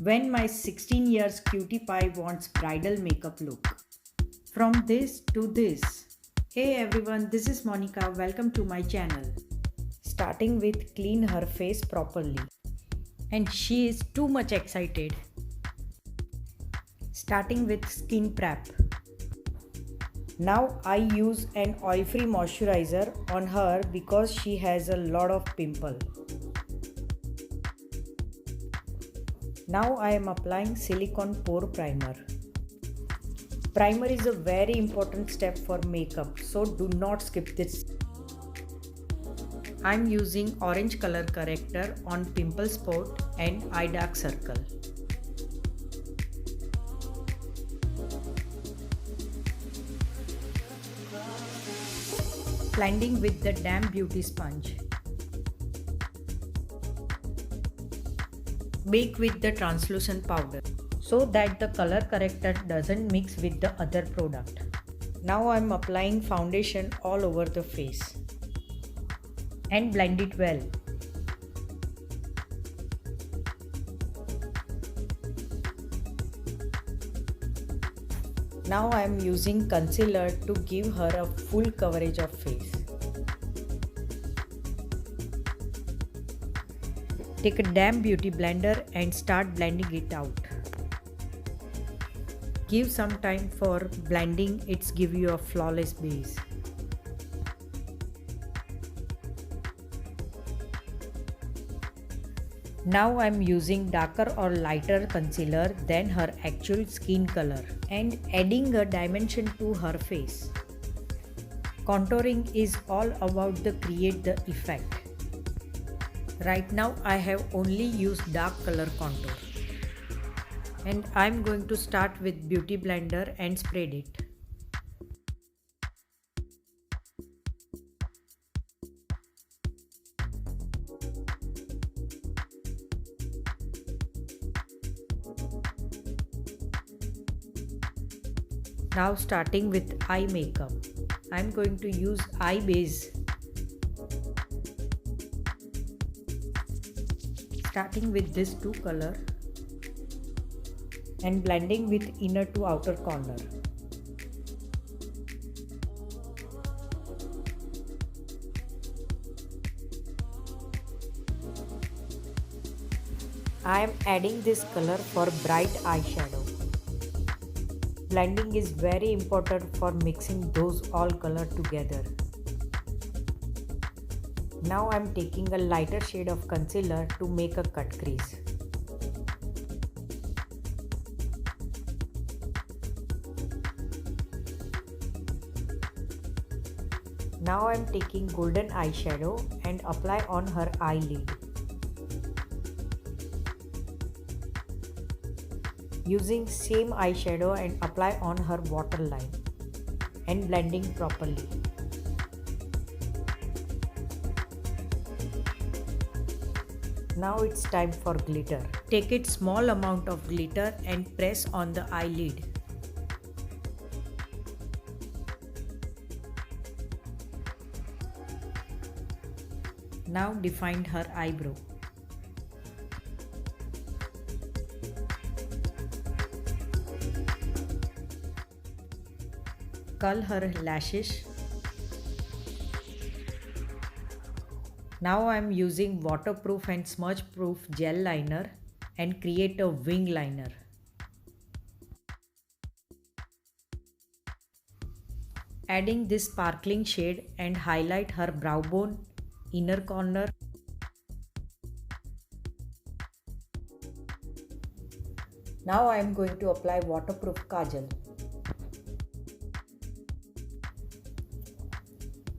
When my 16 years cutie pie wants bridal makeup look. From this to this. Hey everyone, this is Monica. Welcome to my channel. Starting with clean her face properly. And she is too much excited. Starting with skin prep. Now I use an oil-free moisturizer on her because she has a lot of pimple. Now I am applying silicone pore primer. Primer is a very important step for makeup, so do not skip this. I am using orange color corrector on pimple spot and eye dark circle. Blending with the damp beauty sponge. Bake with the translucent powder so that the color corrector doesn't mix with the other product. Now I am applying foundation all over the face and blend it well. Now I am using concealer to give her a full coverage of face. Take a damp beauty blender and start blending it out. Give some time for blending, it's give you a flawless base. Now I'm using darker or lighter concealer than her actual skin color and adding a dimension to her face. Contouring is all about the create the effect. Right now I have only used dark color contour. And I'm going to start with beauty blender and spread it. Now starting with eye makeup. I'm going to use eye base. Starting with this two color and blending with inner to outer corner. I am adding this color for bright eyeshadow. Blending is very important for mixing those all color together. Now I am taking a lighter shade of concealer to make a cut crease. Now I am taking golden eyeshadow and apply on her eyelid. Using same eyeshadow and apply on her waterline and blending properly. Now it's time for glitter. Take it small amount of glitter and press on the eyelid. Now define her eyebrow. Curl her lashes. Now I am using waterproof and smudge proof gel liner and create a wing liner. Adding this sparkling shade and highlight her brow bone, inner corner. Now I am going to apply waterproof kajal.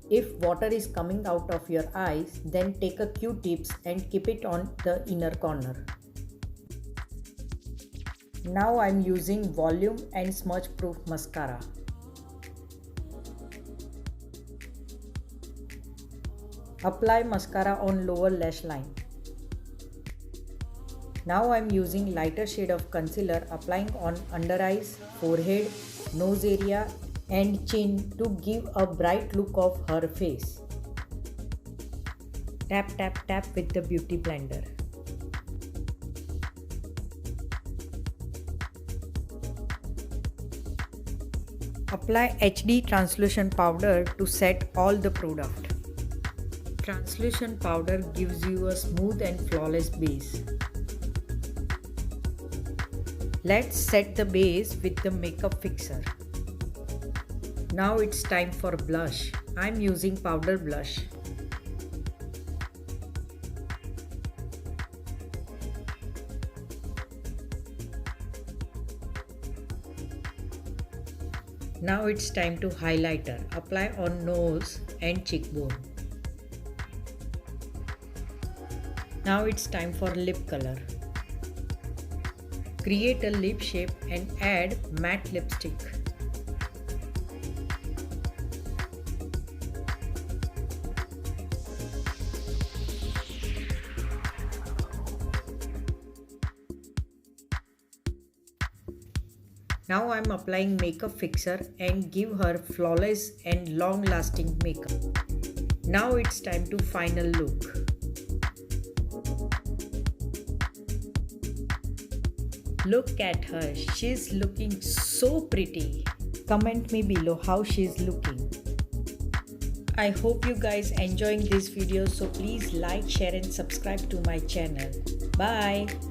If water is coming out of your eyes, then take a Q-tips and keep it on the inner corner. Now I am using volume and smudge proof mascara. Apply mascara on lower lash line. Now I am using lighter shade of concealer applying on under eyes, forehead, nose area and chin to give a bright look of her face. Tap tap tap with the beauty blender. Apply HD translucent powder to set all the product. Translucent powder gives you a smooth and flawless base. Let's set the base with the makeup fixer. Now it's time for blush. I'm using powder blush. Now it's time to highlighter. Apply on nose and cheekbone. Now it's time for lip color. Create a lip shape and add matte lipstick. Now I'm applying makeup fixer and give her flawless and long lasting makeup. Now it's time to final look. Look at her, she's looking so pretty. Comment me below how she's looking. I hope you guys enjoying this video, so please like, share and subscribe to my channel. Bye.